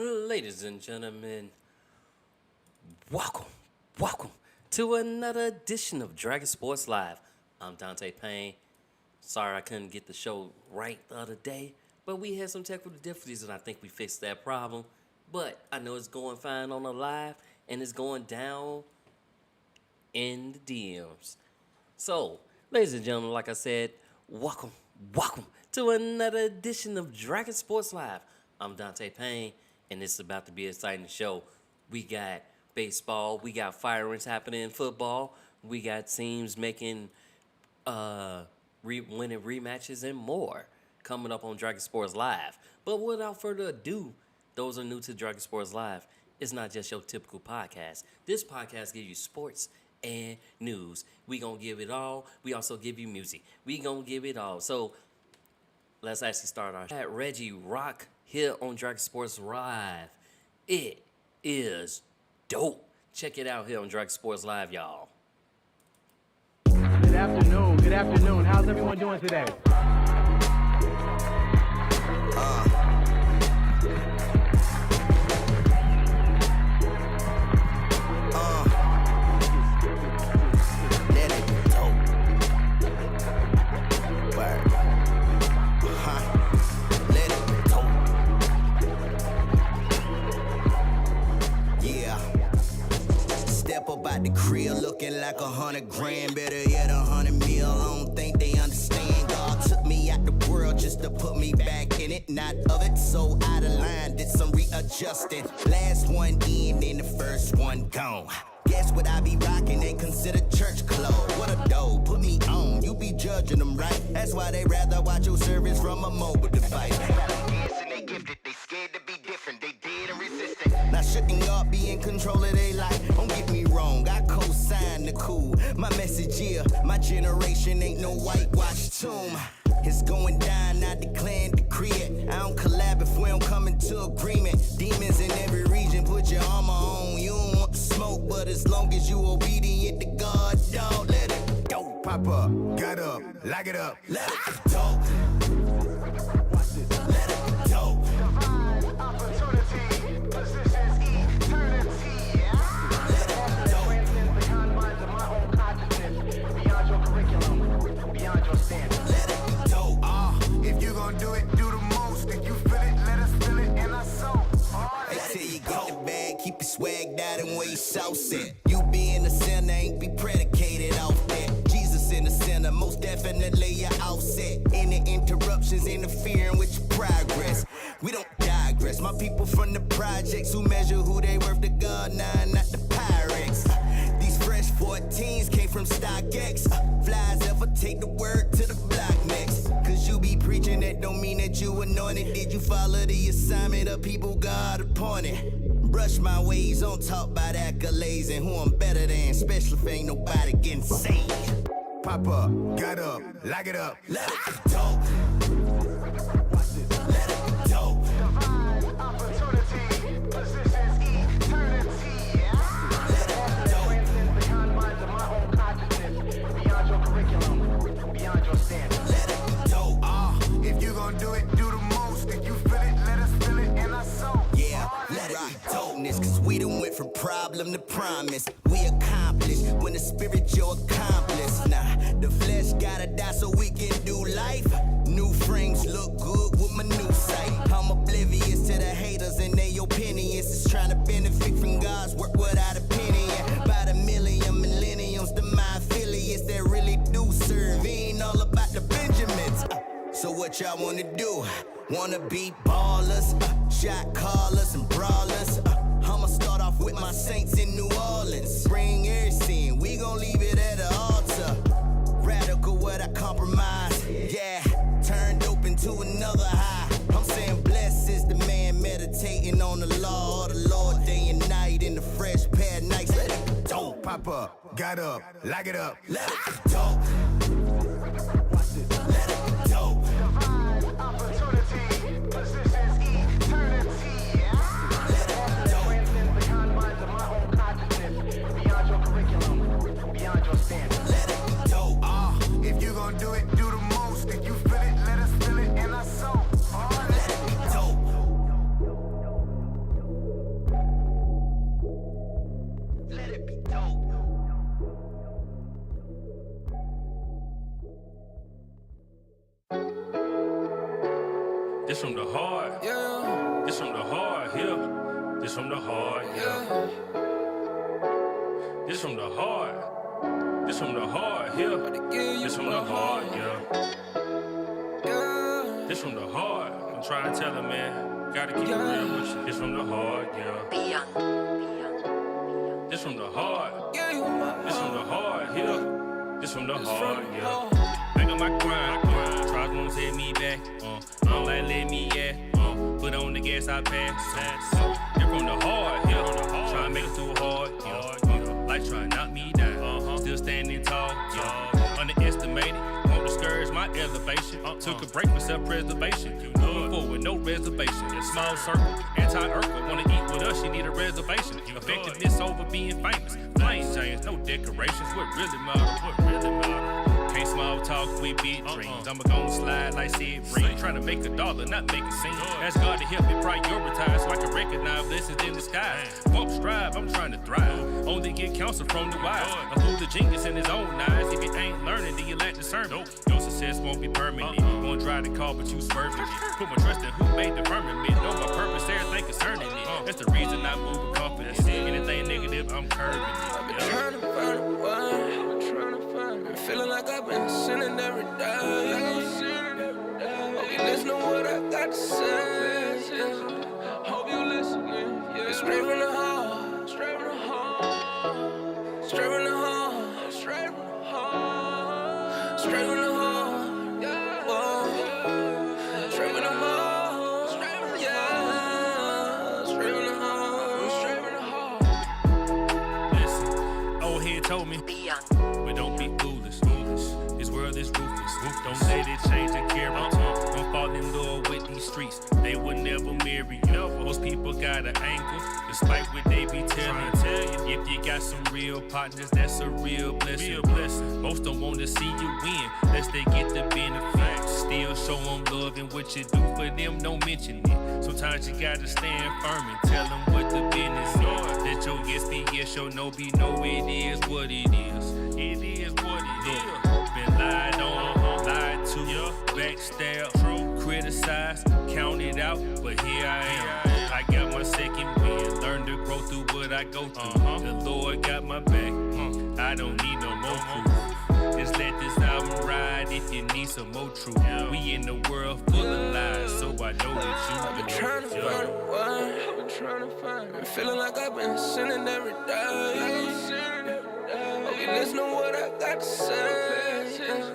Ladies and gentlemen, welcome to another edition of Dragon Sports Live. I'm Dante Payne. Sorry I couldn't get the show right the other day, but we had some technical difficulties and I think we fixed that problem. But I know it's going fine on the live and it's going down in the DMs. So, ladies and gentlemen, like I said, welcome to another edition of Dragon Sports Live. I'm Dante Payne, and this is about to be an exciting show. We got baseball, we got firings happening in football, we got teams making winning rematches and more coming up on Dragon Sports Live. But without further ado, those are new to Dragon Sports Live. It's not just your typical podcast. This podcast gives you sports and news. We gonna give it all. We also give you music. We gonna give it all. So let's actually start our at Reggie Rock here on Dragon Sports Live. It is dope. Check it out here on Dragon Sports Live, y'all. Good afternoon. Good afternoon. How's everyone doing today? About the crib looking like $100 grand, better yet $100 million. I don't think they understand. God took me out the world just to put me back in it, not of it. So out of line, did some readjusting. Last one in and the first one gone. Guess what I be rocking? They consider church clothes. What a dough, put me on. You be judging them, right? That's why they rather watch your service from a mobile device. They dancing, they gifted, they scared to be different. They dead and resistant. Now shouldn't y'all be in control of their life? Don't get me wrong, I co-sign the cool. My message here, my generation ain't no whitewash tomb. It's going down, I declare and decree it. I don't collab if we don't come into agreement. Demons in every region, put your armor on. You don't want the smoke, but as long as you obedient to God, dog, let it go. Pop up, got up, lock it up, let it go. Let it go. Divine opportunity, positions eternity. Let it go. Transcends the confines of my own consciousness, beyond your curriculum, beyond your standards. Let it go. If you gon' do it, do the most. If you feel it, let us feel it in our soul. They tell you get the bag, keep it swagged out and where you sauce it. You being the sinner ain't be predicated off that. Jesus in the center, most definitely your outset. Any interruptions interfering with your progress. We don't digress. My people from the projects who measure who they worth to God, nah, not the Pyrex. These fresh 14s came from StockX. Flies ever take the word to the block next. Cause you be preaching, that don't mean that you anointed. Did you follow the assignment of people God appointed? Brush my ways, don't talk about accolades and who I'm better than, especially if ain't nobody getting saved. Pop up, got up, lock it up. Let it go. Let it go. Divine opportunity, positions eternity. Let it go. Transcends the confines of my own consciousness, beyond your curriculum, beyond your standards. Let it go. If you gon' do it, do the most. If you feel it, let us feel it in our soul. Yeah, let it be dopeness, cause we done went from problem to promise. We accomplished when the spirit your accomplice. Nah, the flesh gotta die so we can do life. New frames look good with my new sight. I'm oblivious to the haters and their opinions. It's trying to benefit from God's work without a penny. By the millenniums, the my affiliates that really do serve. It ain't all about the Benjamins. So what y'all wanna do? Wanna be ballers, shot callers and brawlers. I'ma start off with my saints in New Orleans. Bring every sin, we gon' leave it at the altar. Radical without compromise, yeah. Turned open to another high. I'm saying blessed is the man meditating on the law of the Lord day and night in the fresh pair of nights. Let it go. Pop up, got up, lock it up. Let it go. Let it go. Divine opportunity, positions eternity. Let it go. Transcends the confines of my own consciousness, beyond your curriculum, beyond your standards. Let it go. If you gon' do it, do the most. If you feel it, let us feel it in our soul. Let it go. from the heart. Yeah, This from the heart, yeah. This from the heart, yeah. yeah. This from the heart. This from the heart, yeah. This from the heart, yeah. Yeah. This from the heart. I'm trying to tell him, man. Gotta keep it real with you. This from the heart, yeah. This from the heart. Yeah, you my This from the heart, yeah. This from the heart, from yeah. heart. Back on my grind, try to set me back. I don't like let me put on the gas, I pass. You're from the heart, yeah. Try to make it through hard, yeah. Like try to knock me down. Still standing tall, yeah. Underestimated, won't discourage my elevation. Took a break for self-preservation. Moving forward, no reservation. A small circle, anti-Urkel. Wanna eat with us, you need a reservation. Effectiveness over being famous. Plain James, no decorations. What really matter? What really matter? Can't small talk with big dreams. I'ma gon' slide like Sid Breed. Trying to make $1, not make a scene. Ask God to help me prioritize so I can recognize blessings in the sky. Won't strive, I'm trying to thrive. Only get counsel from the wise. A fool the genius in his own eyes. If you ain't learning, then you lack discernment. Your success won't be permanent. Won't drive the car, but you swerving it. Put my trust in who made the firmament. Know my purpose, everything concerning it. That's the reason I move with confidence. Anything negative, I'm curbing I've been it. trying to find a way. Been feeling like I've been sinning every day. Hope you listen to what I got to say. Yeah. Hope you listen. Yeah. It's straight from the heart. Straight from the heart. Straight from the heart. Straight from the heart. Straight from the heart. Yeah. Whoa. Straight from the heart. Straight from the yeah. Straight from the heart. Straight from the heart. Listen, old head told me, but don't be foolish. This world is ruthless. Don't let it change the character. Don't fall in love with these streets. They will never marry you. Most people got an angle, despite what they be telling you. If you got some real partners, that's a real blessing. Most don't want to see you win, lest they get the benefit. Still show them love and what you do for them, don't mention it. Sometimes you gotta stand firm and tell them what the business is. Let your yes be yes, your no be no. It is what it is. It is what it is. Been lied on, lied to, backstabbed, criticized, counted out, but here I am. I got my second win, learned to grow through what I go through. The Lord got my back, I don't need no more proof. Just let this album ride if you need some more truth. We in the world full of lies, so I know that you I've been trying to find a way. I've been trying to find. Been feeling like I've been sinning every day. Hope you listen to what I got to say. Yeah.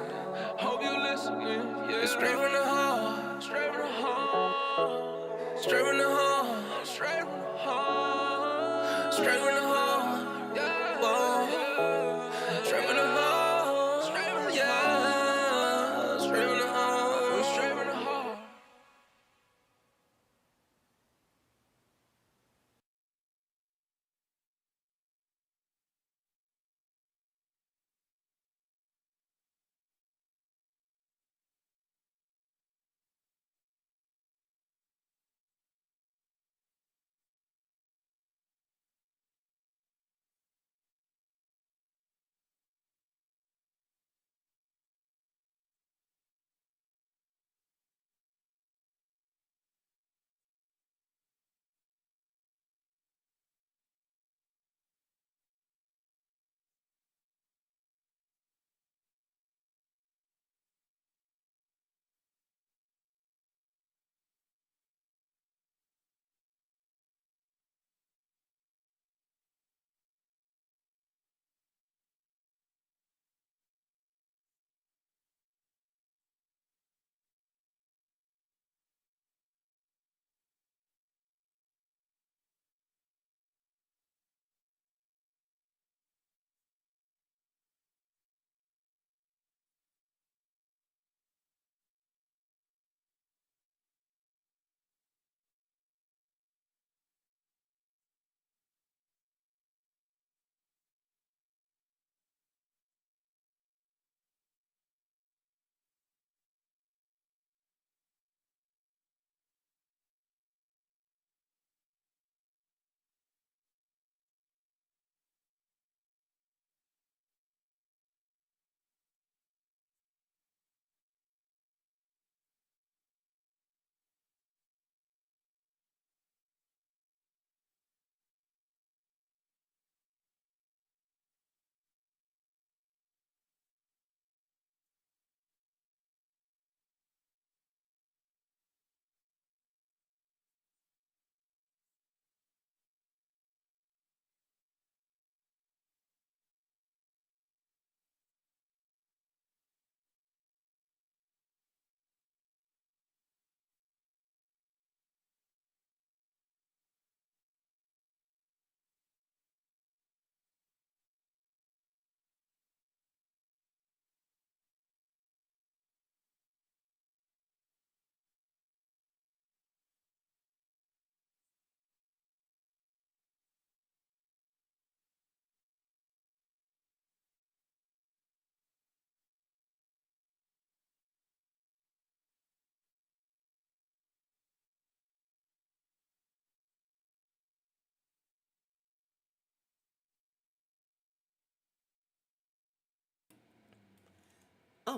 Hope you listen. Yeah. It's straight from the heart. Straight from the heart. Straight from the heart. Straight from the heart. Straight from the heart. Yeah. Whoa. Straight from the heart.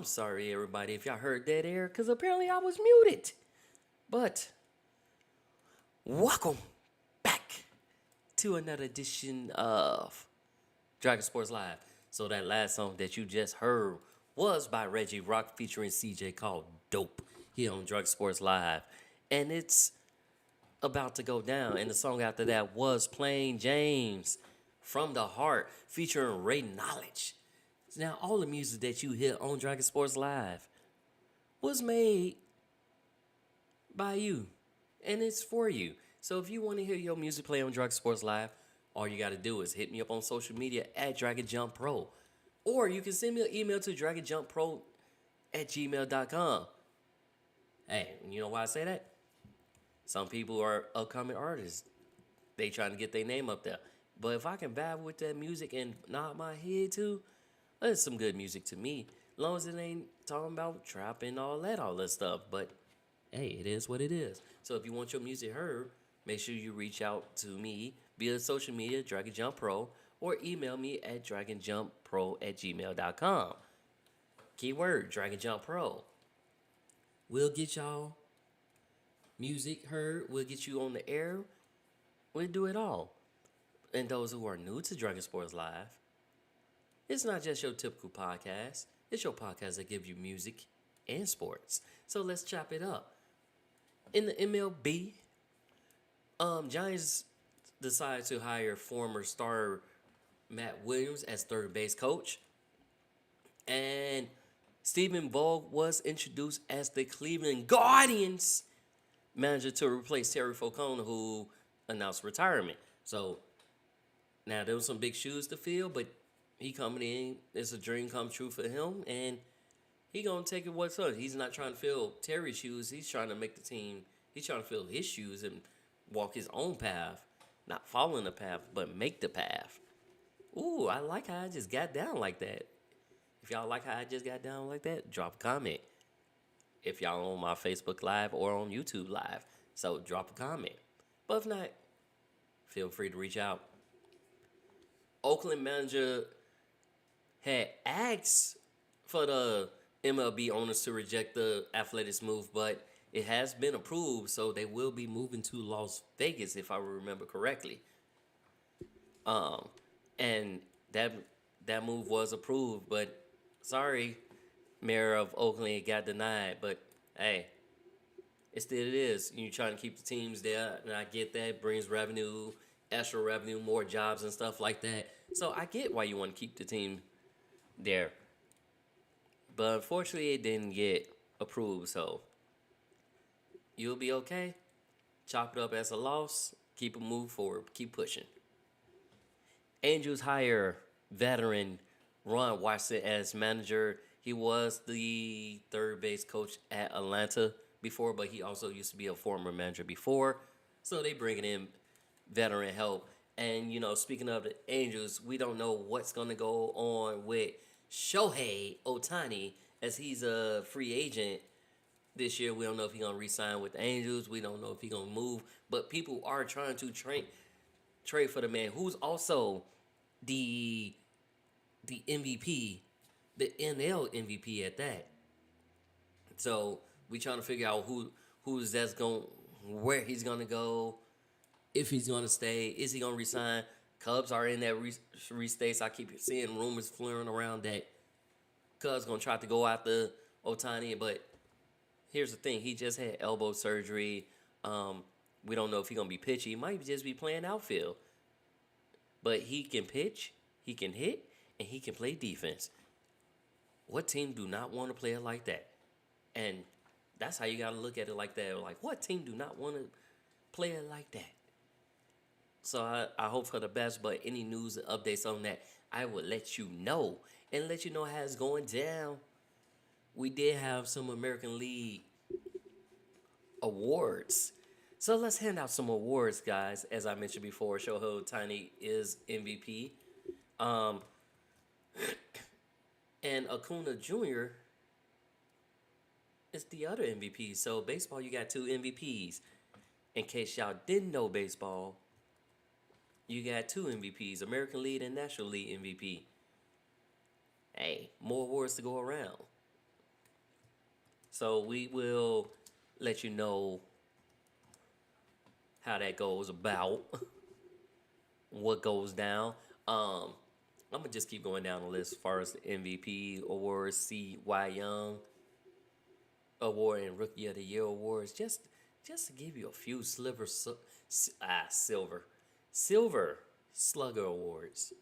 I'm sorry, everybody, if y'all heard that air, because apparently I was muted. But welcome back to another edition of Dragon Sports Live. So that last song that you just heard was by Reggie Rock featuring CJ called Dope here on Dragon Sports Live. And it's about to go down. And the song after that was Plain James From the Heart featuring Ray Knowledge. Now, all the music that you hear on Dragon Sports Live was made by you, and it's for you. So if you want to hear your music play on Dragon Sports Live, all you got to do is hit me up on social media at Dragon Jump Pro, or you can send me an email to dragonjumppro@gmail.com. Hey, you know why I say that? Some people are upcoming artists. They trying to get their name up there. But if I can vibe with that music and nod my head too, that's some good music to me. As long as it ain't talking about trap and all that stuff. But hey, it is what it is. So if you want your music heard, make sure you reach out to me via social media, Dragon Jump Pro, or email me at dragonjumppro@gmail.com. Keyword, Dragon Jump Pro. We'll get y'all music heard. We'll get you on the air. We'll do it all. And those who are new to Dragon Sports Live, it's not just your typical podcast. It's your podcast that gives you music and sports. So let's chop it up. In the MLB, Giants decided to hire former star Matt Williams as third base coach. And Stephen Vogt was introduced as the Cleveland Guardians manager to replace Terry Falcone, who announced retirement. So now there was some big shoes to fill, but he coming in, it's a dream come true for him, and he gonna take it what's up. He's not trying to fill Terry's shoes. He's trying to make the team. He's trying to fill his shoes and walk his own path, not following the path, but make the path. Ooh, I like how I just got down like that. If y'all like how I just got down like that, drop a comment. If y'all on my Facebook Live or on YouTube Live, so drop a comment. But if not, feel free to reach out. Oakland manager had asked for the MLB owners to reject the Athletics move, but it has been approved, so they will be moving to Las Vegas, if I remember correctly. And that move was approved, but sorry, Mayor of Oakland, it got denied. But hey, it still is. You're trying to keep the teams there, and I get that. Brings revenue, extra revenue, more jobs and stuff like that. So I get why you want to keep the team there. But unfortunately, it didn't get approved, so you'll be okay. Chop it up as a loss. Keep it move forward. Keep pushing. Angels hire veteran Ron Watson as manager. He was the third base coach at Atlanta before, but he also used to be a former manager before. So they bringing in veteran help. And, you know, speaking of the Angels, we don't know what's going to go on with Shohei Ohtani as he's a free agent this year. We don't know if he's going to re-sign with the Angels. We don't know if he's going to move. But people are trying to trade for the man who's also the MVP, the NL MVP at that. So we trying to figure out who's that's going, where he's going to go, if he's going to stay, is he going to resign? Cubs are in that restate. I keep seeing rumors flaring around that Cubs going to try to go after Ohtani, but here's the thing. He just had elbow surgery. We don't know if he's going to be pitching. He might just be playing outfield. But he can pitch, he can hit, and he can play defense. What team do not want to play it like that? And that's how you got to look at it like that. Like, what team do not want to play it like that? So I hope for the best, but any news and updates on that, I will let you know and let you know how it's going down. We did have some American League awards. So let's hand out some awards, guys. As I mentioned before, Shohei Ohtani is MVP. And Acuna Jr. is the other MVP. So baseball, you got two MVPs. In case y'all didn't know baseball, you got two MVPs, American League and National League MVP. Hey, more awards to go around. So we will let you know how that goes about, what goes down. I'm gonna just keep going down the list as far as the MVP awards, C.Y. Young award, and Rookie of the Year awards. Just to give you a few silver slugger awards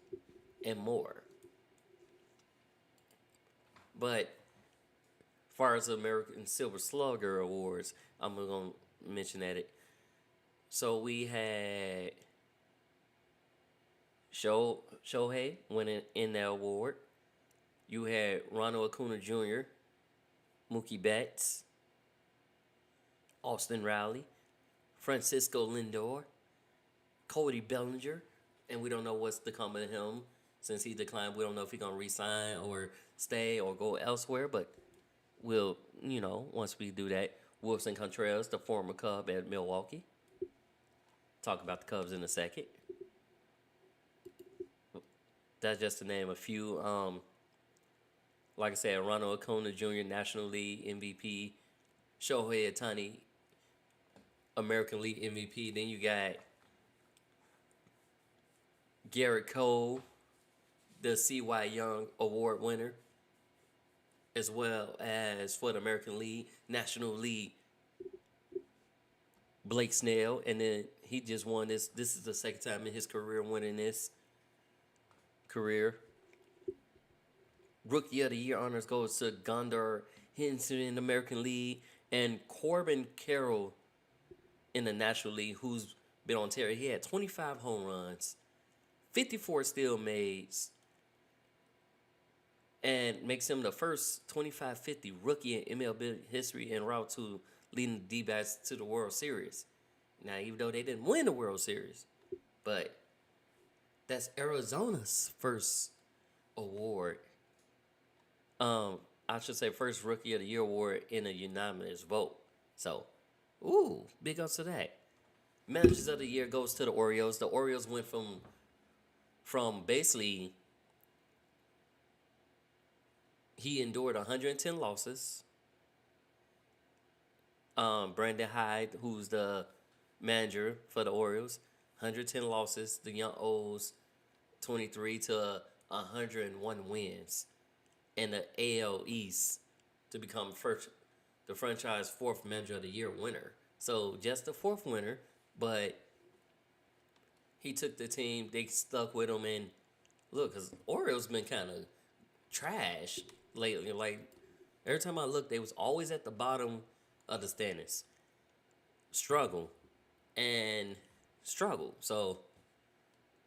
and more. But as far as the American Silver Slugger awards, I'm gonna mention that it. So we had Shohei winning in that award. You had Ronald Acuna Jr., Mookie Betts, Austin Riley, Francisco Lindor, Cody Bellinger, and we don't know what's to come of him since he declined. We don't know if he's going to resign or stay or go elsewhere, but we'll, once we do that, Wilson Contreras, the former Cub at Milwaukee. Talk about the Cubs in a second. That's just to name a few. Like I said, Ronald Acuna Jr., National League MVP, Shohei Ohtani, American League MVP. Then you got Garrett Cole, the C.Y. Young Award winner, as well as for the American League, National League, Blake Snell. And then he just won this. This is the second time in his career winning this career. Rookie of the Year honors goes to Gondar Henson in the American League and Corbin Carroll in the National League, who's been on tear. He had 25 home runs, 54 steal mates, and makes him the first 25-50 rookie in MLB history en route to leading the D-backs to the World Series. Now, even though they didn't win the World Series, but that's Arizona's first award. I should say first Rookie of the Year award in a unanimous vote. So, big ups to that. Managers of the Year goes to the Orioles. The Orioles went from basically he endured 110 losses. Brandon Hyde, who's the manager for the Orioles, 110 losses. The Young O's 23 to 101 wins. And the AL East to become the franchise fourth Manager of the Year winner. So just the fourth winner, but he took the team. They stuck with him, and look, because Orioles been kind of trash lately. Like every time I look, they was always at the bottom of the standings. Struggle. So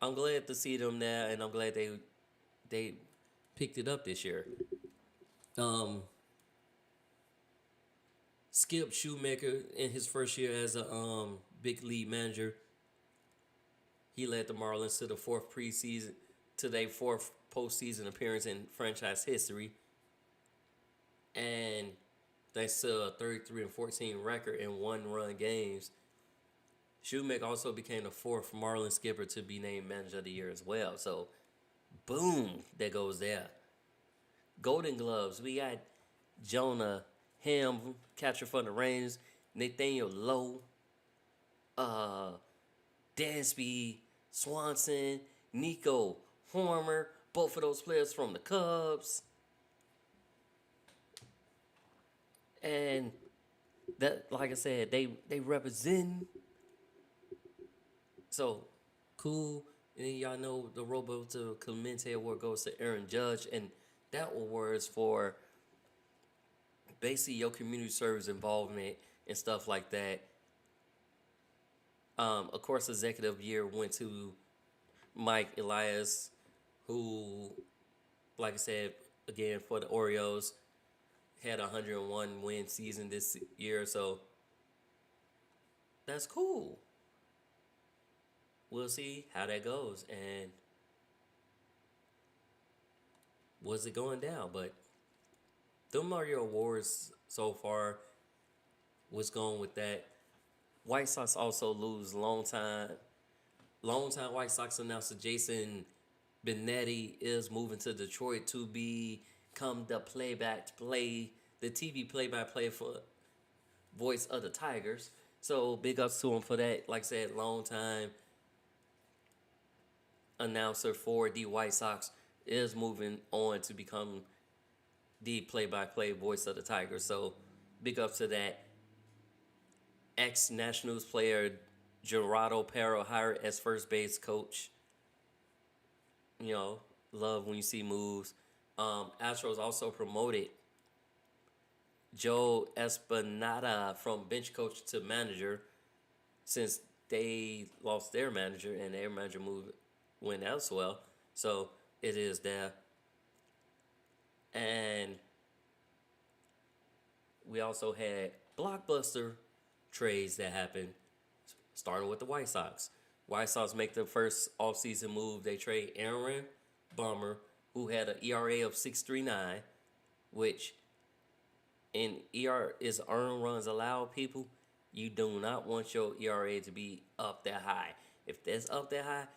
I'm glad to see them there, and I'm glad they picked it up this year. Skip Shoemaker in his first year as a big league manager, he led the Marlins to their fourth postseason appearance in franchise history, and thanks to a 33-14 record in one-run games, Shoemaker also became the fourth Marlins skipper to be named Manager of the Year as well. So, boom, that goes there. Golden Gloves, we got Jonah Ham, catcher for the Rangers, Nathaniel Lowe, Dansby Swanson, Nico Horner, both of those players from the Cubs. And that, like I said, they represent. So, cool. And then y'all know the Roberto Clemente Award goes to Aaron Judge, and that award is for basically your community service involvement and stuff like that. Of course, Executive Year went to Mike Elias, who, like I said, again, for the Orioles, had a 101 win season this year, so that's cool. We'll see how that goes and what's it going down. But them are your awards so far. What's going with that? White Sox also lose longtime White Sox announcer Jason Benetti is moving to Detroit to become the play the TV play-by-play for voice of the Tigers. So big ups to him for that. Like I said, long time announcer for the White Sox is moving on to become the play-by-play voice of the Tigers. So big ups to that. Ex-Nationals player Gerardo Parra hired as first base coach. You know, love when you see moves. Astros also promoted Joe Espinada from bench coach to manager since they lost their manager and their manager went elsewhere. So it is there. And we also had blockbuster trades that happened, starting with the White Sox. White Sox make their first offseason move. They trade Aaron Bummer, who had an ERA of 6.39, which in ERA is earned runs allowed, people. You do not want your ERA to be up that high. If that's up that high,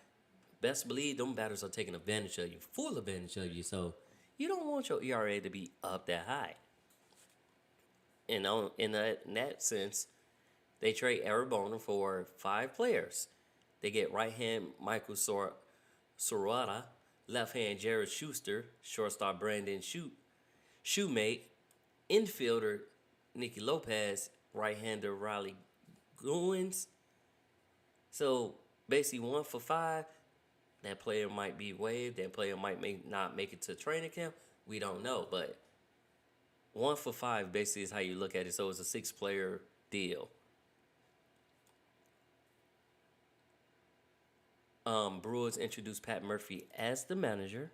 best believe them batters are taking advantage of you, full advantage of you. So you don't want your ERA to be up that high. And in that sense, they trade Aaron Bummer for 5 players. They get right-hand Michael Sorata, left-hand Jared Schuster, shortstop Brandon Shoemate, infielder Nicky Lopez, right-hander Riley Goins. So basically 1 for 5. That player might be waived. That player might not make it to training camp. We don't know. But 1 for 5 basically is how you look at it. So it's a 6-player deal. Brewers introduced Pat Murphy as the manager.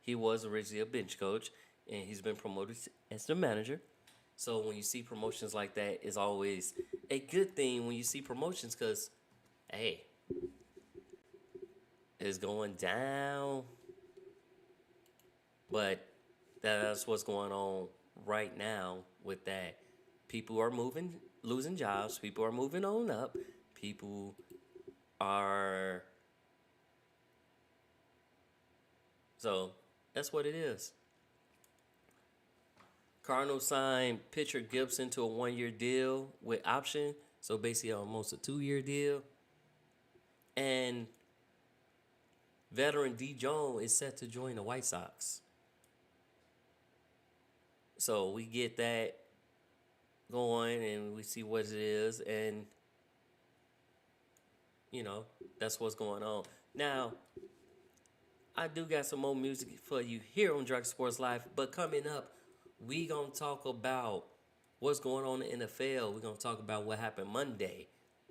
He was originally a bench coach, and he's been promoted as the manager. So when you see promotions like that, it's always a good thing when you see promotions because, hey, it's going down. But that's what's going on right now with that. People are losing jobs. People are moving on up. People are... So that's what it is. Cardinals signed pitcher Gibson to a 1-year deal with option. So basically almost a 2-year deal. And veteran D. Jones is set to join the White Sox. So we get that going and we see what it is. And, you know, that's what's going on. Now, I do got some more music for you here on Dragon Sports Live. But coming up, we going to talk about what's going on in the NFL. We're going to talk about what happened Monday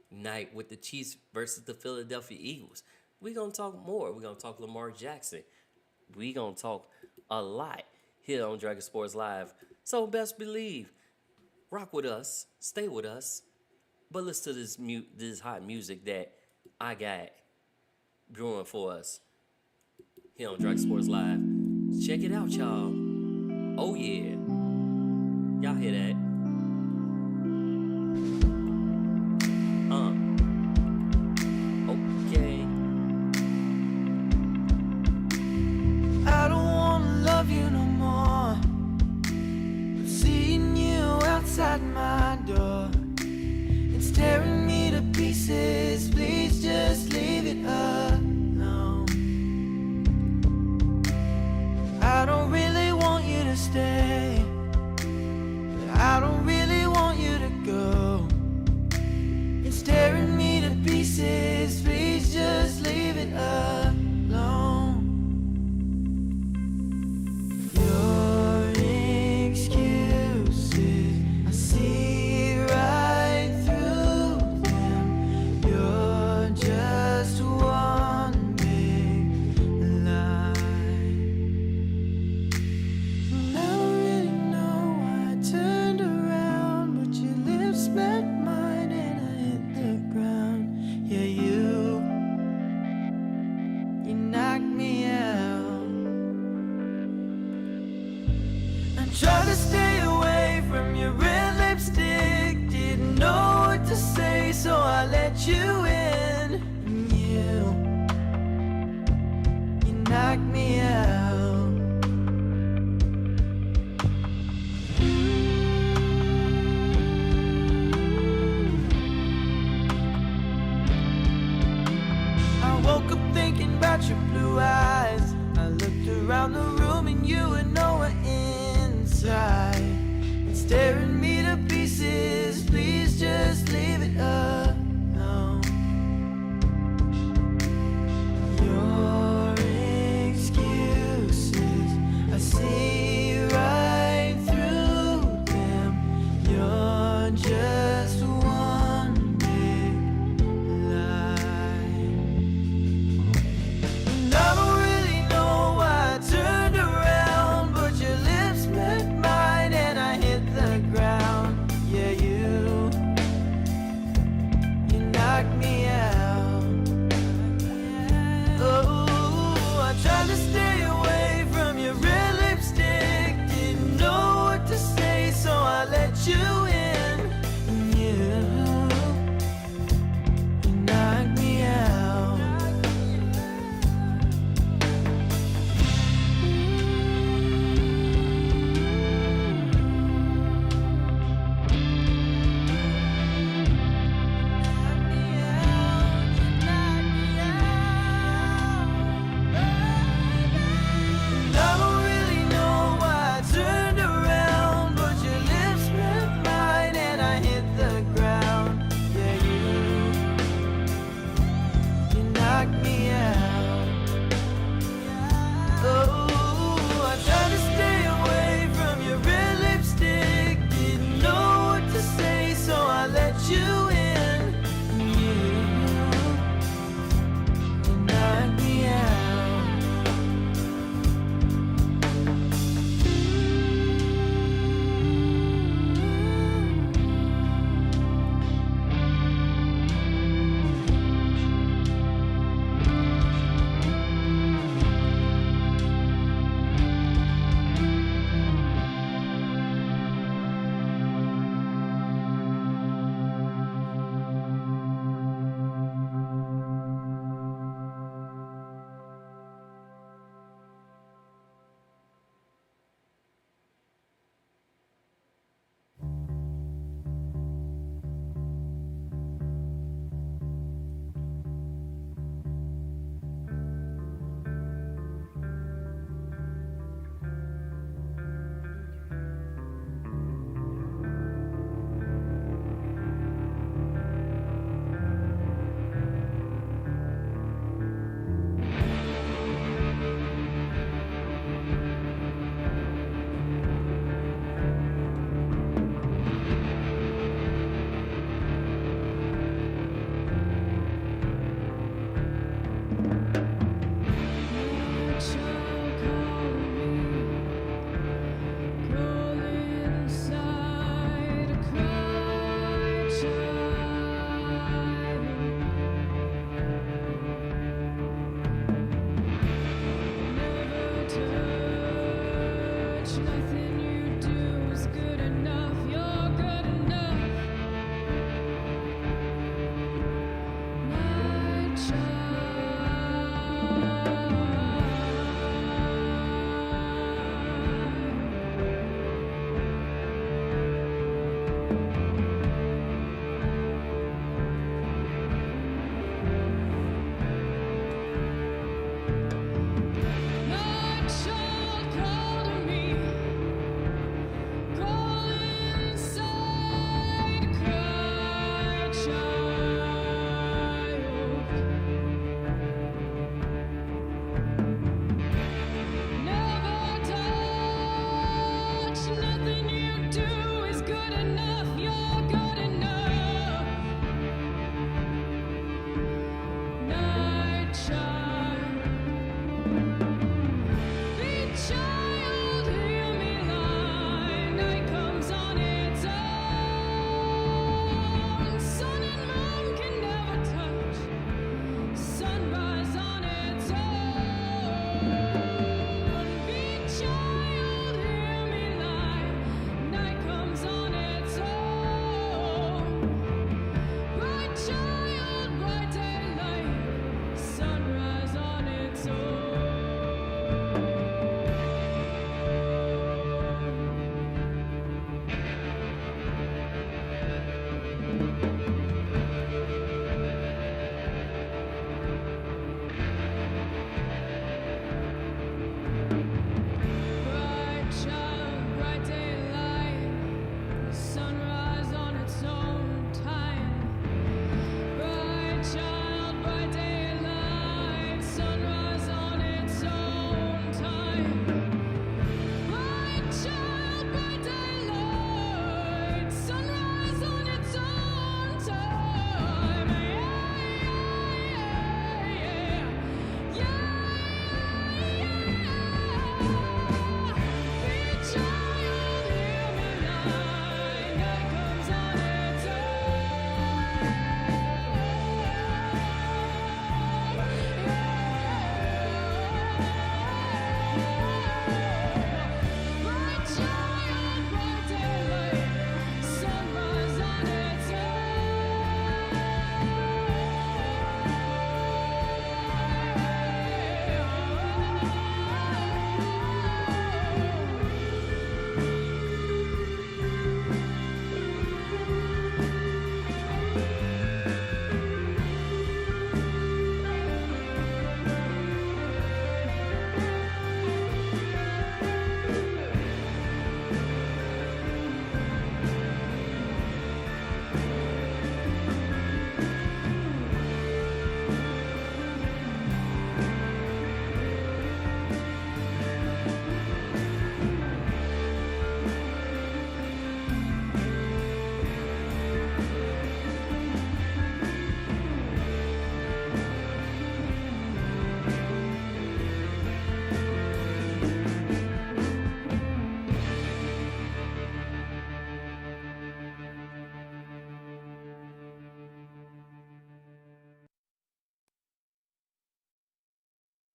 night with the Chiefs versus the Philadelphia Eagles. We're going to talk more. We're going to talk Lamar Jackson. We're going to talk a lot here on Dragon Sports Live. So best believe, rock with us, stay with us, but listen to this hot music that I got brewing for us here on Dragon Sports Live. Check it out, y'all. Oh, yeah. Y'all hear that? Okay. I don't wanna love you no more, but seeing you outside my door, it's tearing me to pieces. Please just leave it alone. I don't really want you to stay, but I don't really want you to go. It's tearing me to pieces. Please just leave it alone. Your excuses, I see right through them. Your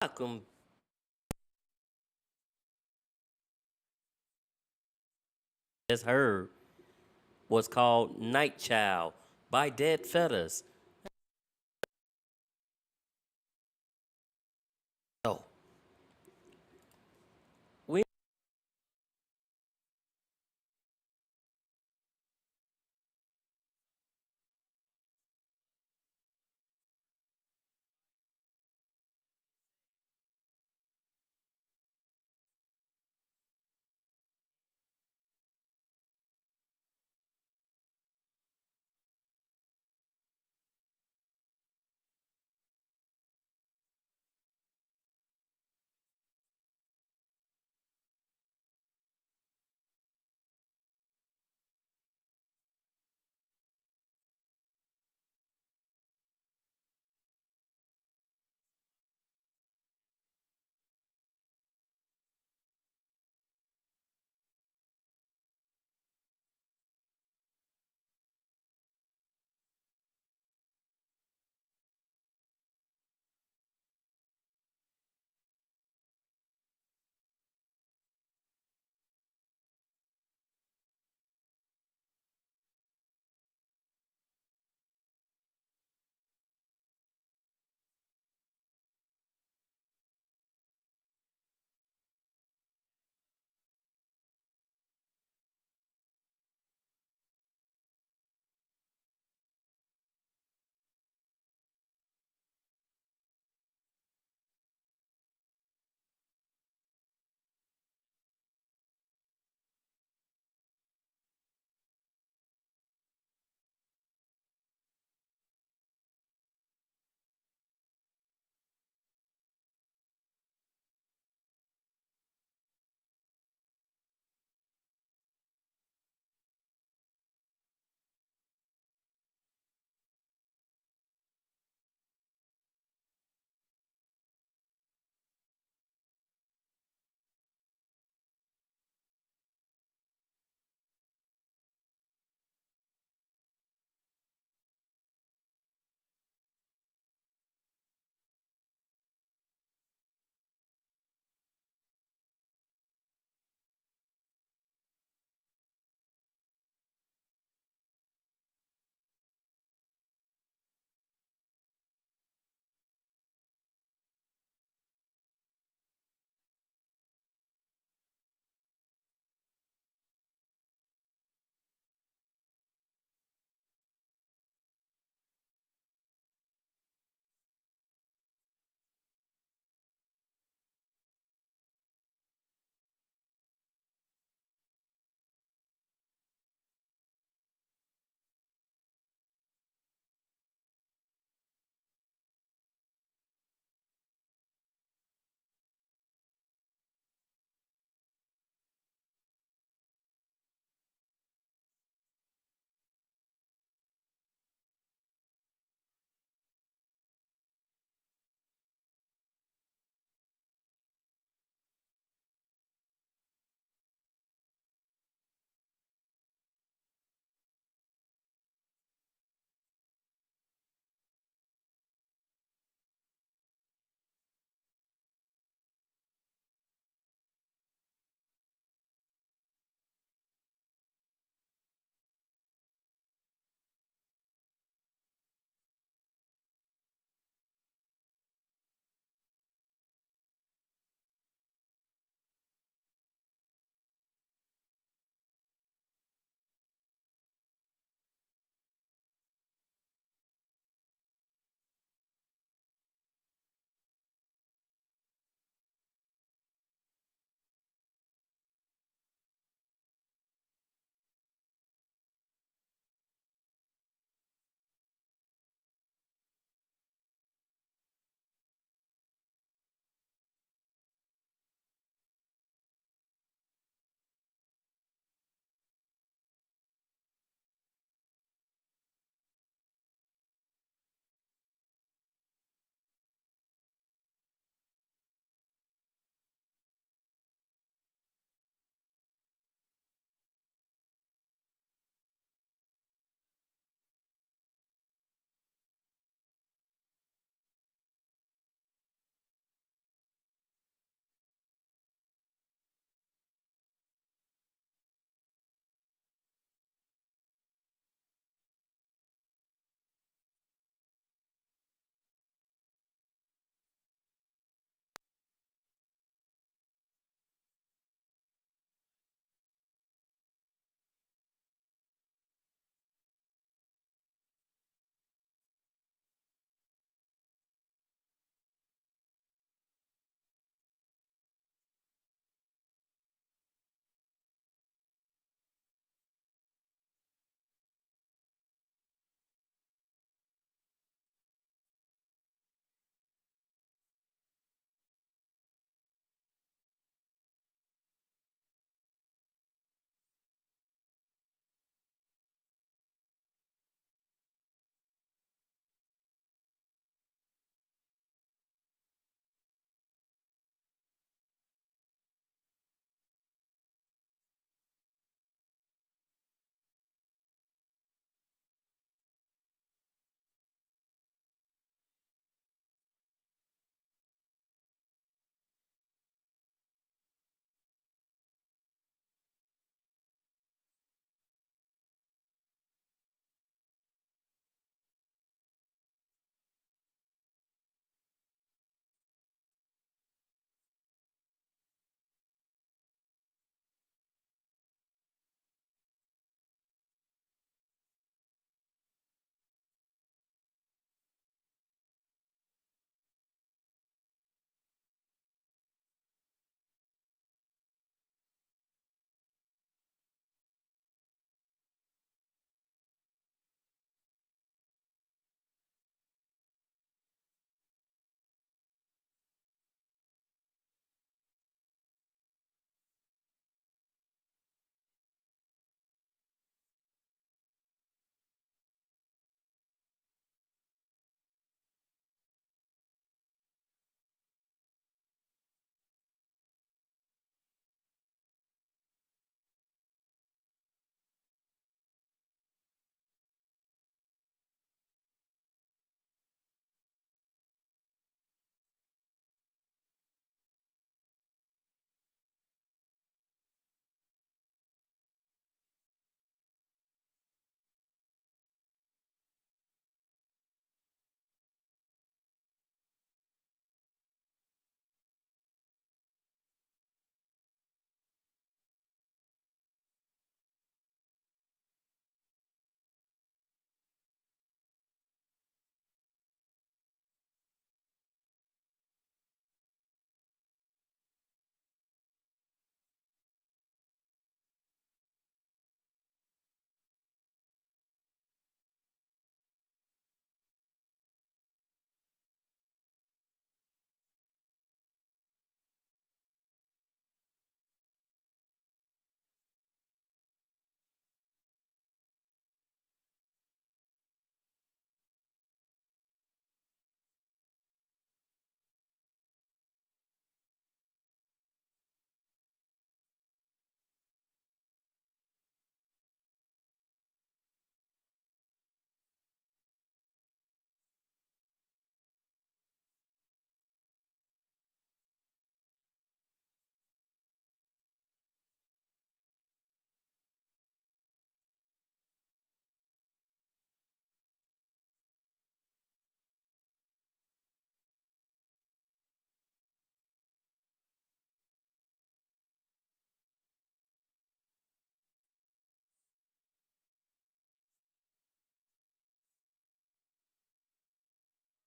Malcolm just heard was called Night Child by Dead Feathers. Oh, we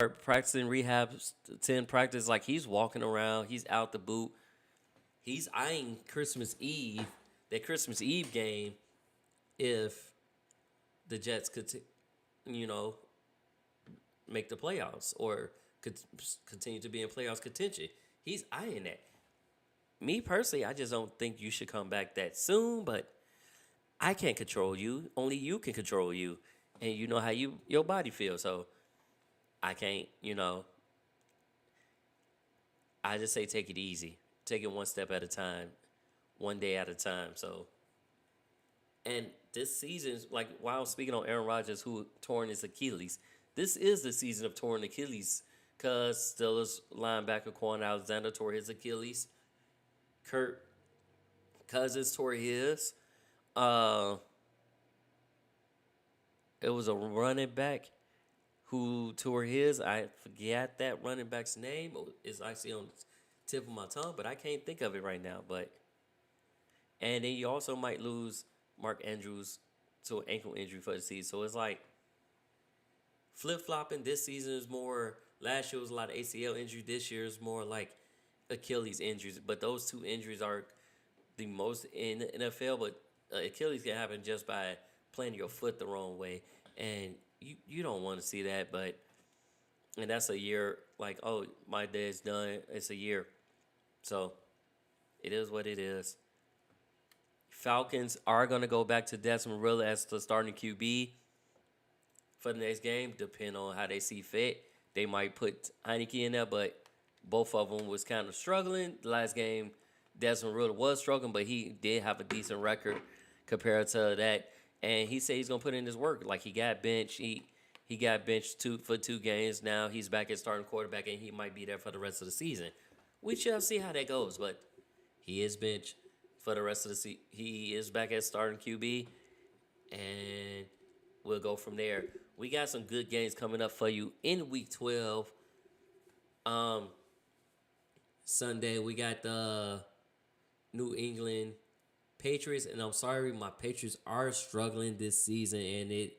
practicing rehab, 10 practice, like he's walking around, he's out the boot. He's eyeing Christmas Eve, that Christmas Eve game, if the Jets could, make the playoffs or could continue to be in playoffs contention. He's eyeing that. Me personally, I just don't think you should come back that soon, but I can't control you. Only you can control you. And you know how your body feels. So I can't, I just say take it easy. Take it one step at a time, one day at a time. So, and this season, like while speaking on Aaron Rodgers, who torn his Achilles, this is the season of torn Achilles because Steelers linebacker Quan Alexander tore his Achilles. Kirk Cousins tore his. It was a running back who tore his. I forget that running back's name. It's actually on the tip of my tongue, but I can't think of it right now. And then you also might lose Mark Andrews to an ankle injury for the season. So it's like flip-flopping. This season is more, last year was a lot of ACL injury. This year is more like Achilles injuries. But those two injuries are the most in the NFL. But Achilles can happen just by planting your foot the wrong way. And you don't want to see that. And that's a year, like, oh, my day's done. It's a year. So it is what it is. Falcons are going to go back to Desmond Ridder as the starting QB for the next game, depending on how they see fit. They might put Heineke in there, but both of them was kind of struggling. The last game, Desmond Ridder was struggling, but he did have a decent record compared to that. And he said he's going to put in his work. Like, he got benched. He got benched for 2 games. Now he's back at starting quarterback, and he might be there for the rest of the season. We shall see how that goes, but he is benched for the rest of the season. He is back at starting QB, and we'll go from there. We got some good games coming up for you in Week 12. Sunday, we got the New England Patriots, and I'm sorry, my Patriots are struggling this season, and it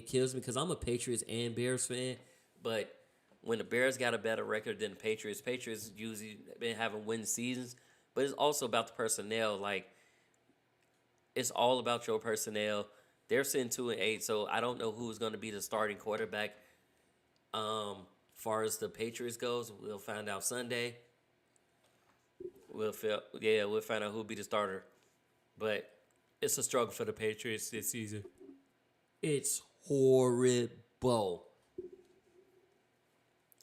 kills me because I'm a Patriots and Bears fan, but when the Bears got a better record than the Patriots usually been having winning seasons, but it's also about the personnel. Like, it's all about your personnel. They're sitting 2-8, so I don't know who's going to be the starting quarterback. Far as the Patriots goes, we'll find out Sunday. We'll find out who'll be the starter. But it's a struggle for the Patriots this season. It's horrible.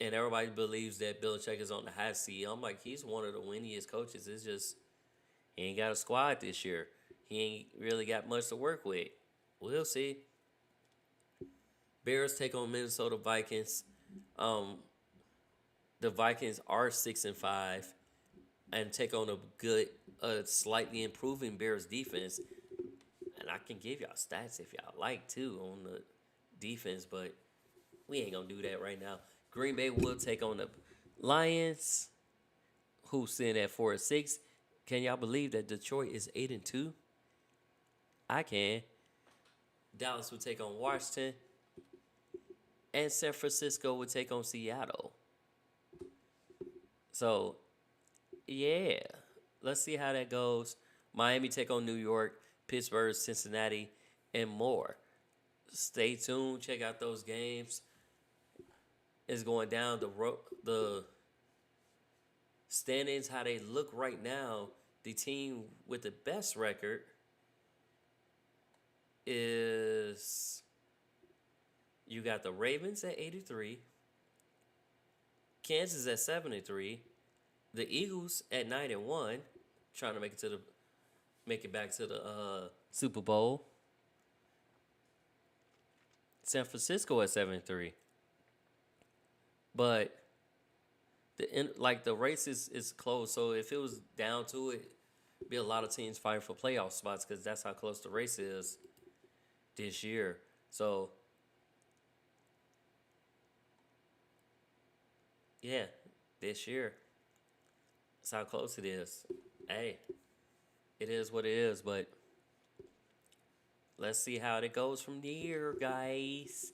And everybody believes that Belichick is on the hot seat. I'm like, he's one of the winningest coaches. It's just, he ain't got a squad this year. He ain't really got much to work with. We'll see. Bears take on Minnesota Vikings. The Vikings are 6-5 and take on a slightly improving Bears defense. And I can give y'all stats if y'all like too on the defense, but we ain't gonna do that right now. Green Bay will take on the Lions, who's sitting at 4-6. Can y'all believe that Detroit is 8-2? I can. Dallas will take on Washington, and San Francisco will take on Seattle. So, yeah, let's see how that goes. Miami take on New York, Pittsburgh, Cincinnati, and more. Stay tuned. Check out those games. It's going down the standings, how they look right now. The team with the best record is, you got the Ravens at 83, Kansas at 73, the Eagles at 9-1, trying to make it back to the Super Bowl. San Francisco at 7-3. But the race is close. So if it was down to it, be a lot of teams fighting for playoff spots because that's how close the race is this year. So yeah, this year, that's how close it is. Hey, it is what it is, but let's see how it goes from here, guys.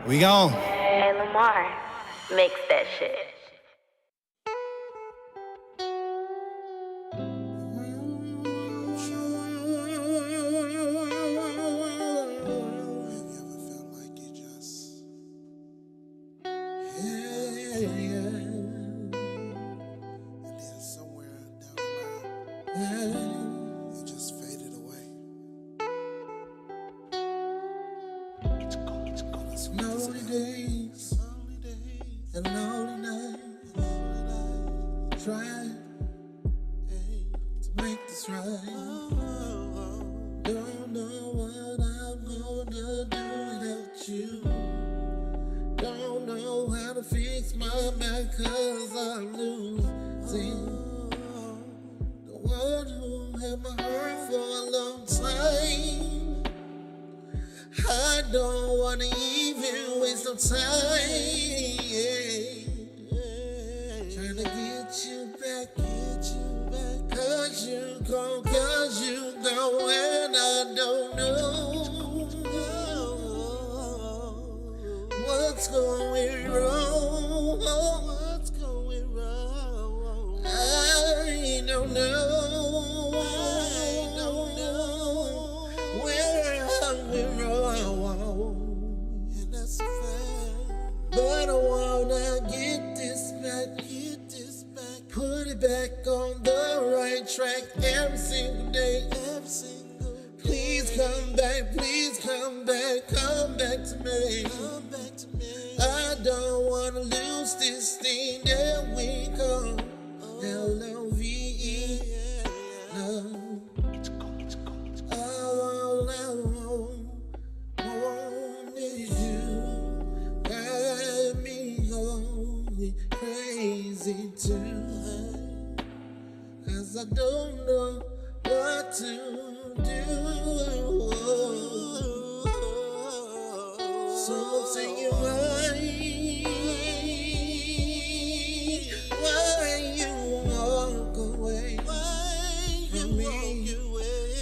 We gone. Hey Lamar, mix that shit. Lonely days and lonely nights, trying to make this right. Don't know what I'm gonna do without you. Don't know how to fix my back 'cause I'm losing the one who had my heart for a long time. I don't wanna even waste no time. Trying to get you back, cause you gone, and I don't know what's going wrong. I don't know where I went wrong, and that's a fact. But I wanna get this back, put it back on the right track every single day. Please come back to me. I don't wanna lose this thing that we call L-O-V-E. Love. All I want is you. Got me going crazy too. 'Cause I don't know what to do. So say why you walk away from me?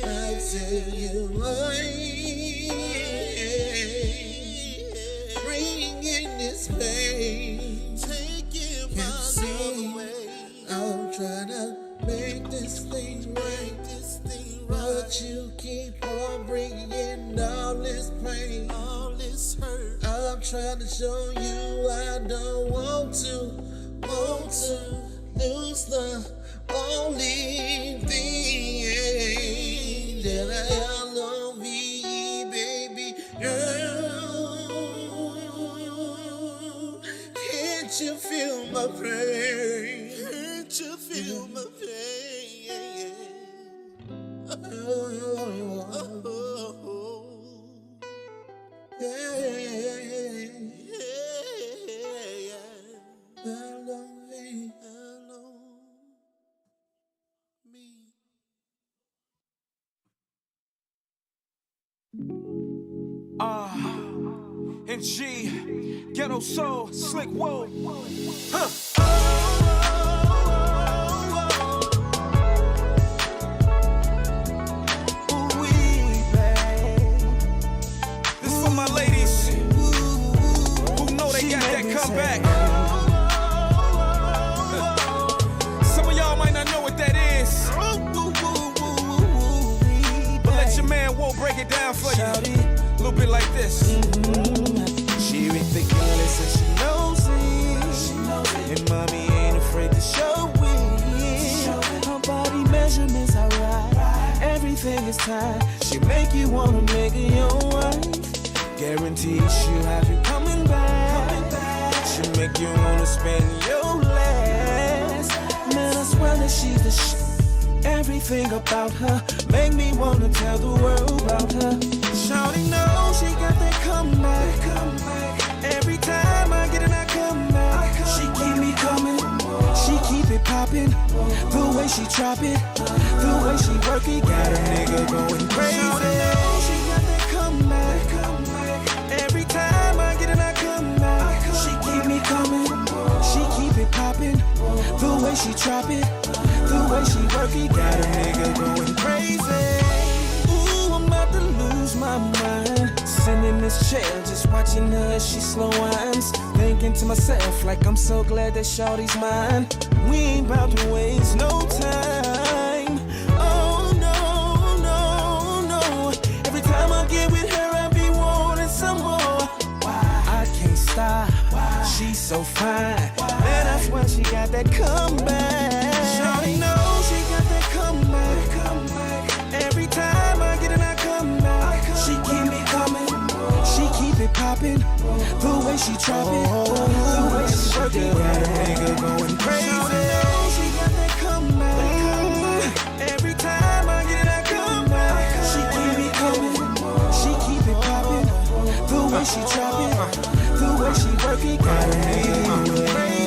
I tell you why. Bringing this pain, taking my love away. I'm trying to make this thing right, but you keep on bringing all this pain, all this hurt. I'm trying to show you I don't want to lose the only thing that I love you, baby girl. Can't you feel my pain? Can't you feel my pain? And G, Ghetto Soul, Slick Whoa. This for my ladies who know they got that comeback. Some of y'all might not know what that is, but let your man Whoa break it down for you. A little bit like this. She ridiculous and she knows it. And mommy ain't afraid to show it. Her body measurements are right. Everything is tight. She make you wanna make her your wife. Guarantees she'll have you coming back. She make you wanna spend your last. Man, I swear that she's the shit. Everything about her make me wanna tell the world about her. Shawty knows she got that comeback. Every time I get it, I come back. She keep me coming, she keep it popping. The way she drop it, the way she work it, got a nigga going crazy. Shawty knows she got that comeback. Every time I get it, I come back. She keep me coming, she keep it popping. The way she drop it, the way she work it, got a nigga going crazy. Ooh, I'm about to lose my mind. Sending this chair, just watching her as she slow winds. Thinking to myself, like I'm so glad that shorty's mine. We ain't about to waste no time. Oh no, no, no. Every time I get with her, I be wanting some more. I can't stop, she's so fine. Man, that's why she got that comeback. Shorty knows she got that comeback. Every time I get in, I come back. She keep me coming, she keep it popping. The way she drop it, the way she work it, got a nigga going crazy. Shorty knows she got that comeback. Every time I get in, I come back. She keep me coming, she keep it popping. The way she drop it, the way she work it, got a nigga going crazy.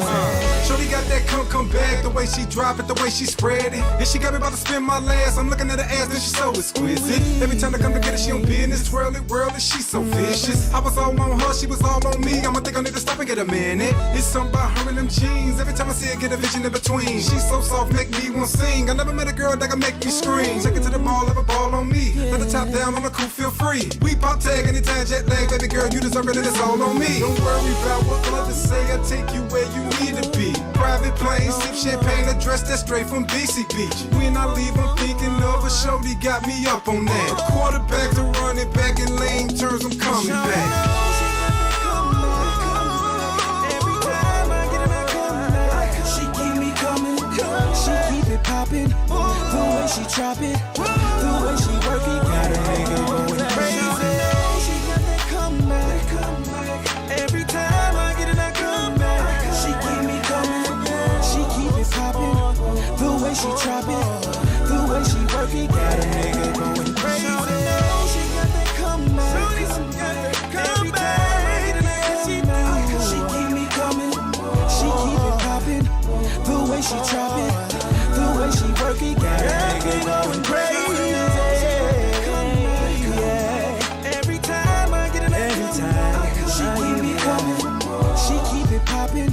Shorty got that come back, the way she drop it, the way she spread it. And she got me about to spin my last. I'm looking at her ass, and she's so exquisite. Every time I come to get her, she on business. Twirl it, she's so vicious. I was all on her, she was all on me. I'ma think I need to stop and get a minute. It's something about her and them jeans. Every time I see her, get a vision in between. She's so soft, make me want to sing. I never met a girl that can make me scream. Take it to the ball, have a ball on me. Let the top down on the coupe, feel free. We pop tag anytime, jet lag, baby girl, you deserve it, and it's all on me. Don't worry about what others say, I'll take you where you need to be. Private plane, sip champagne, a dress that's straight from BC Beach. When I leave, I'm thinking of a shorty got me up on that. Quarterback to running back in lane turns, I'm coming back. Every time I get in, I come back. She keep me coming, she keep it popping. The way she drop it, the way she work it, got a nigga going crazy. She got that comeback. Every time I get in, I come back. She keep me coming, she keep it popping. The way she drop it, the way she work it, got a nigga going crazy. She got that comeback. Every time I get in, I come back. She keep me coming, she keep it popping. The way she drop it, the way she work it, got a nigga going crazy. Yeah. Every time I get in, she keep me coming, she keep it popping.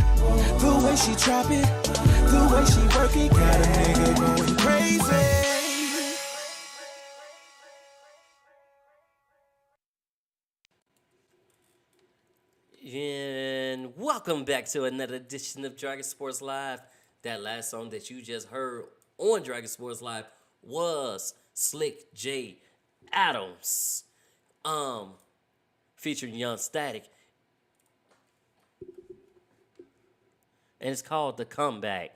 The way she drop it, the way she work it, got a nigga going crazy. And welcome back to another edition of Dragon Sports Live. That last song that you just heard on Dragon Sports Live was Slick J Adams, featuring Young Static, and it's called The Comeback.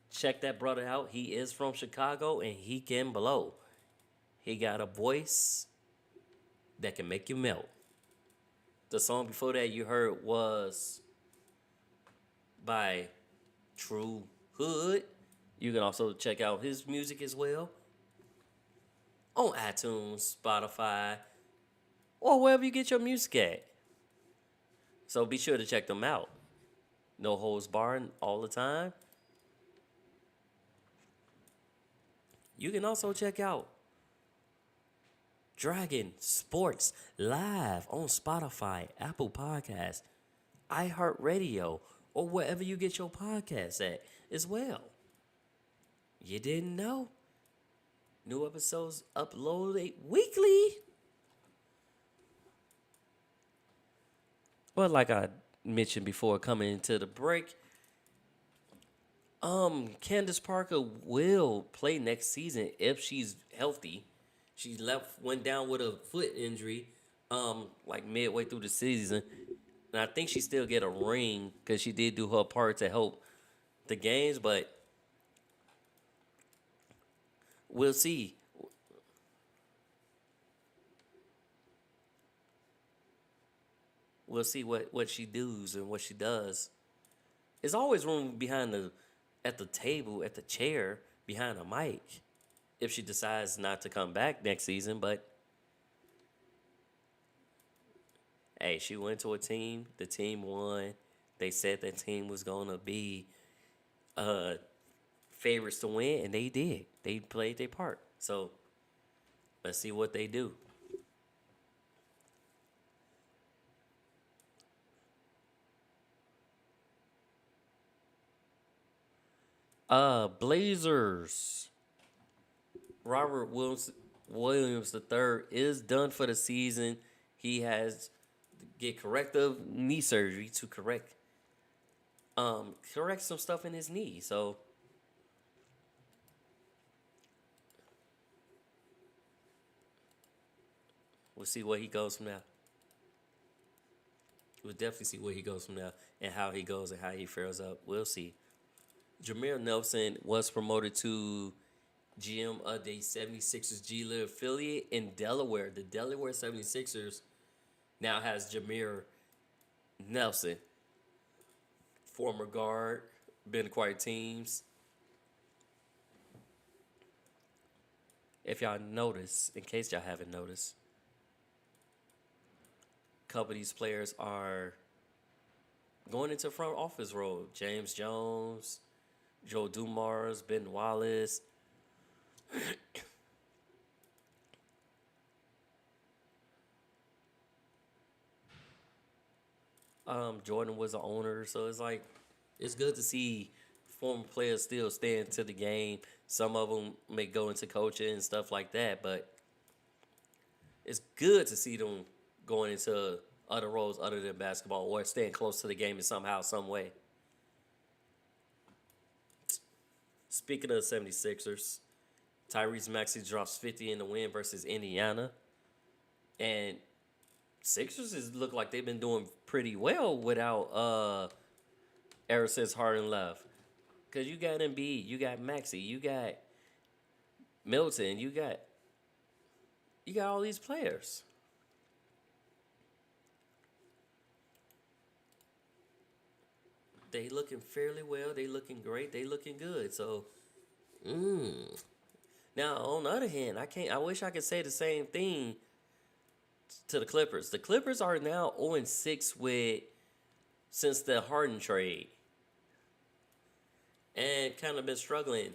Check that brother out. He is from Chicago and he can blow. He got a voice that can make you melt. The song before that you heard was by True Hood. You can also check out his music as well on iTunes, Spotify, or wherever you get your music at. So be sure to check them out. No holds barred all the time. You can also check out Dragon Sports Live on Spotify, Apple Podcasts, iHeartRadio, or wherever you get your podcasts at as well. You didn't know? New episodes uploaded weekly. Well, like I mentioned before coming into the break, Candace Parker will play next season if she's healthy. She went down with a foot injury, like midway through the season. And I think she still get a ring because she did do her part to help the games, but we'll see. We'll see what she does and what she does. There's always room at the table, at the chair, behind a mic, if she decides not to come back next season. But hey, she went to a team. The team won. They said that team was going to be favorites to win, and they did. They played their part. So let's see what they do. Blazers. Robert Williams III is done for the season. he has to get corrective knee surgery to correct some stuff in his knee. So we'll see where he goes from now. We'll definitely see where he goes from now and how he goes and how he fares up. We'll see. Jameer Nelson was promoted to GM of the 76ers G League affiliate in Delaware. The Delaware 76ers now has Jameer Nelson, former guard, been acquired teams. If y'all notice, in case y'all haven't noticed, a couple of these players are going into front office role. James Jones, Joe Dumars, Ben Wallace. Jordan was the owner, so it's like it's good to see former players still stay into the game. Some of them may go into coaching and stuff like that, but it's good to see them going into other roles other than basketball or staying close to the game in somehow, some way. Speaking of the 76ers, Tyrese Maxey drops 50 in the win versus Indiana. And Sixers look like they've been doing pretty well without ever since Harden left. Because you got Embiid, you got Maxey, you got Milton, you got all these players. They looking fairly well. They looking great. They looking good. So, Now, on the other hand, I wish I could say the same thing to the Clippers. The Clippers are now 0-6 since the Harden trade. And kind of been struggling.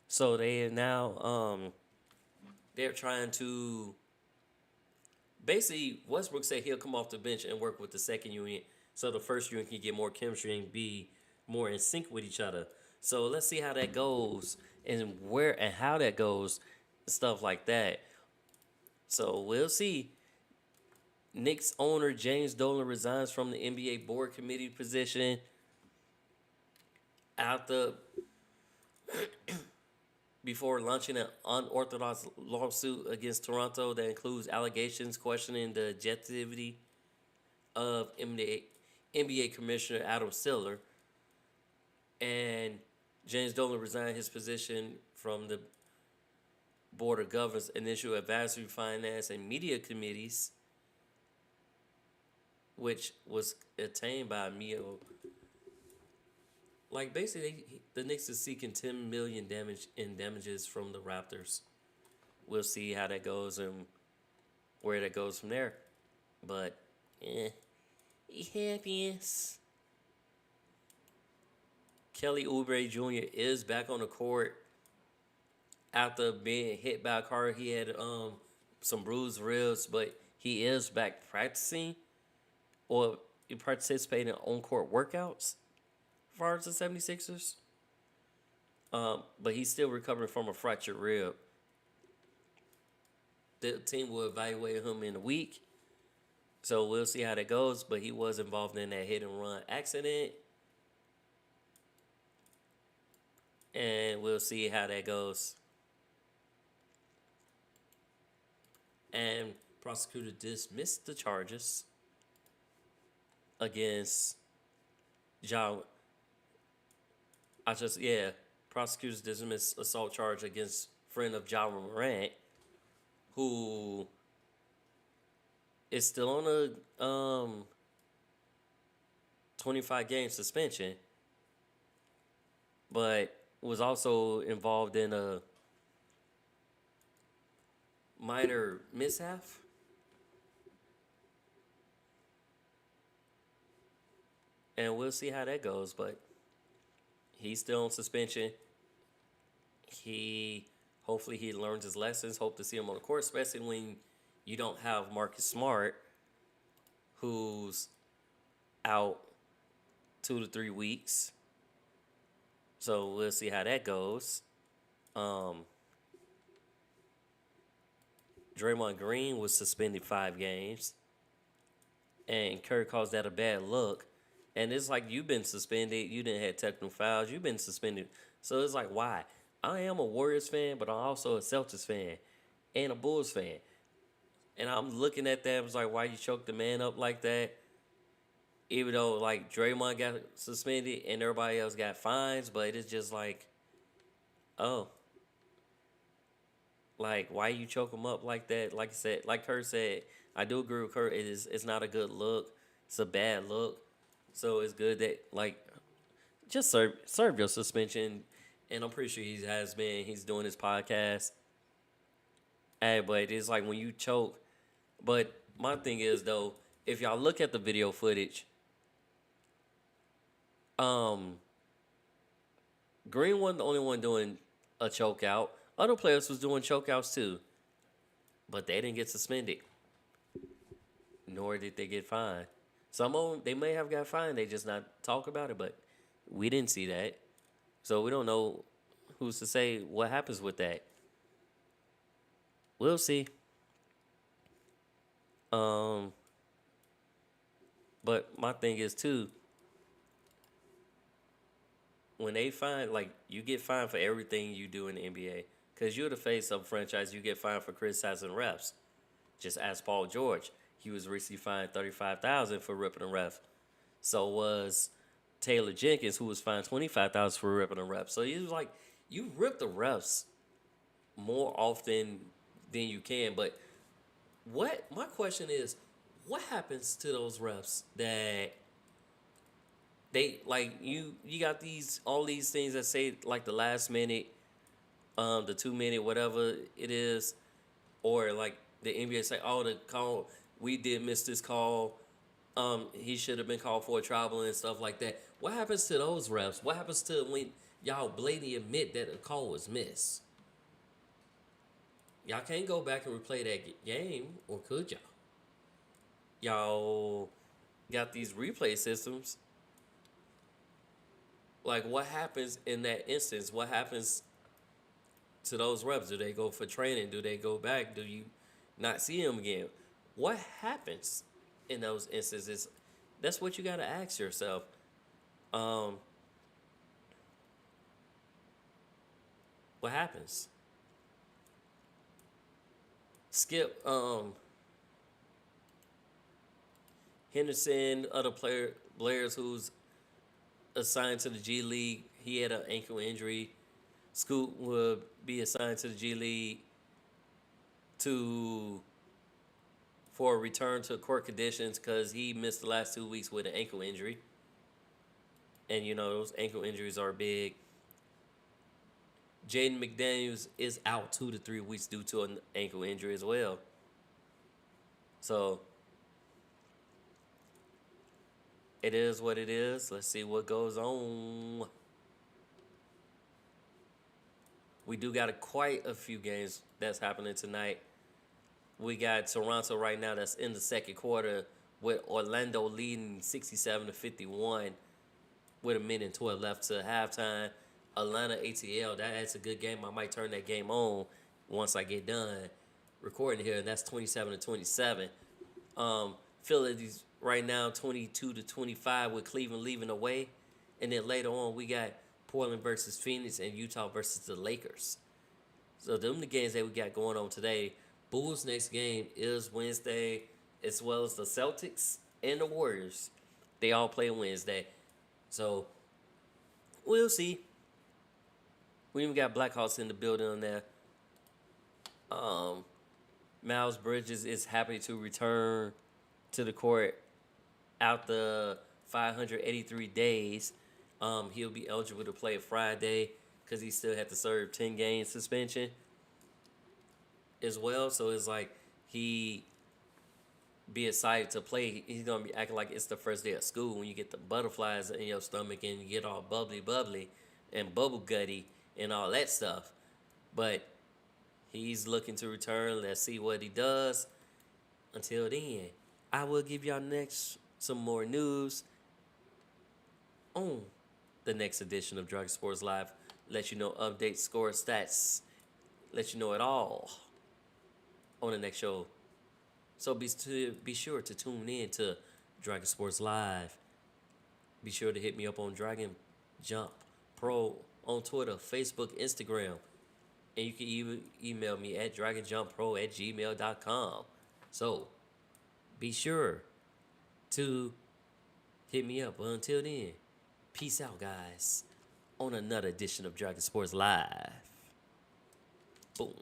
So they are now they're trying to basically Westbrook said he'll come off the bench and work with the second unit so the first unit can get more chemistry and be more in sync with each other. So let's see how that goes and where and how that goes and stuff like that. So we'll see. Knicks owner James Dolan resigns from the NBA board committee position before launching an unorthodox lawsuit against Toronto that includes allegations questioning the objectivity of NBA Commissioner Adam Silver. And James Dolan resigned his position from the Board of Governors Initial Advisory Finance and Media Committees, which was attained by Mio. Like, basically, the Knicks is seeking $10 million damages from the Raptors. We'll see how that goes and where that goes from there. But, it happens. Kelly Oubre Jr. is back on the court after being hit by a car. He had some bruised ribs, but he is back practicing or participating in on-court workouts as far as the 76ers. But he's still recovering from a fractured rib. The team will evaluate him in a week, so we'll see how that goes. But he was involved in that hit-and-run accident, and we'll see how that goes. And prosecutor dismissed the charges against John. Prosecutors dismissed assault charge against friend of Ja Morant, who is still on a 25-game suspension, but was also involved in a minor mishap. And we'll see how that goes, but he's still on suspension. Hopefully he learns his lessons. Hope to see him on the court, especially when you don't have Marcus Smart, who's out 2 to 3 weeks. So we'll see how that goes. Draymond Green was suspended 5 games, and Curry calls that a bad look. And it's like, you've been suspended. You didn't have technical fouls. You've been suspended. So it's like, why? I am a Warriors fan, but I'm also a Celtics fan and a Bulls fan. And I'm looking at that. I was like, why you choke the man up like that? Even though, like, Draymond got suspended and everybody else got fines. But it's just like, oh. Like, why you choke him up like that? Like I said, like Kurt said, I do agree with Kurt. It's not a good look. It's a bad look. So it's good that, like, just serve your suspension. And I'm pretty sure he has been. He's doing his podcast. Hey, but it's like when you choke. But my thing is, though, if y'all look at the video footage, Green wasn't the only one doing a choke out. Other players was doing chokeouts too. But they didn't get suspended. Nor did they get fined. Some of them, they may have got fined. They just not talk about it. But we didn't see that. So we don't know who's to say what happens with that. We'll see. But my thing is too, when they find, like, you get fined for everything you do in the NBA. Because you're the face of a franchise, you get fined for criticizing refs. Just ask Paul George. He was recently fined $35,000 for ripping a ref. So was Taylor Jenkins, who was fined $25,000 for ripping a ref. So he was like, you rip the refs more often than you can. But my question is, what happens to those refs that they, like, you got all these things that say, like, the last minute, the 2 minute, whatever it is, or like the NBA say, oh, the call, we did miss this call. He should have been called for a travel and stuff like that. What happens to those refs? What happens to when y'all blatantly admit that a call was missed? Y'all can't go back and replay that game, or could y'all? Y'all got these replay systems. Like, what happens in that instance? What happens to those refs? Do they go for training? Do they go back? Do you not see them again? What happens in those instances? That's what you got to ask yourself. What happens? Skip Henderson, other players who's assigned to the G League, he had an ankle injury. Scoot would be assigned to the G League for a return to court conditions because he missed the last 2 weeks with an ankle injury. And, you know, those ankle injuries are big. Jaden McDaniels is out 2 to 3 weeks due to an ankle injury as well. So it is what it is. Let's see what goes on. We do got quite a few games that's happening tonight. We got Toronto right now that's in the second quarter with Orlando leading 67-51 with 1:12 left to halftime. Atlanta ATL, that's a good game. I might turn that game on once I get done recording here, and that's 27-27. Philly's right now 22-25 with Cleveland leaving away. And then later on, we got Portland versus Phoenix and Utah versus the Lakers. So them the games that we got going on today. Bulls' next game is Wednesday, as well as the Celtics and the Warriors. They all play Wednesday. So we'll see. We even got Blackhawks in the building on there. Miles Bridges is happy to return to the court after 583 days. He'll be eligible to play Friday because he still had to serve 10-game suspension as well. So it's like he be excited to play. He's going to be acting like it's the first day of school when you get the butterflies in your stomach and you get all bubbly and bubble gutty and all that stuff. But he's looking to return. Let's see what he does. Until then, I will give y'all next some more news on the next edition of Dragon Sports Live. Let you know updates, score, stats. Let you know it all. on the next show. So be sure to tune in to Dragon Sports Live. Be sure to hit me up on Dragon Jump Pro on Twitter, Facebook, Instagram. And you can even email me at dragonjumppro@gmail.com. So be sure to hit me up. But until then, peace out, guys, on another edition of Dragon Sports Live. Boom.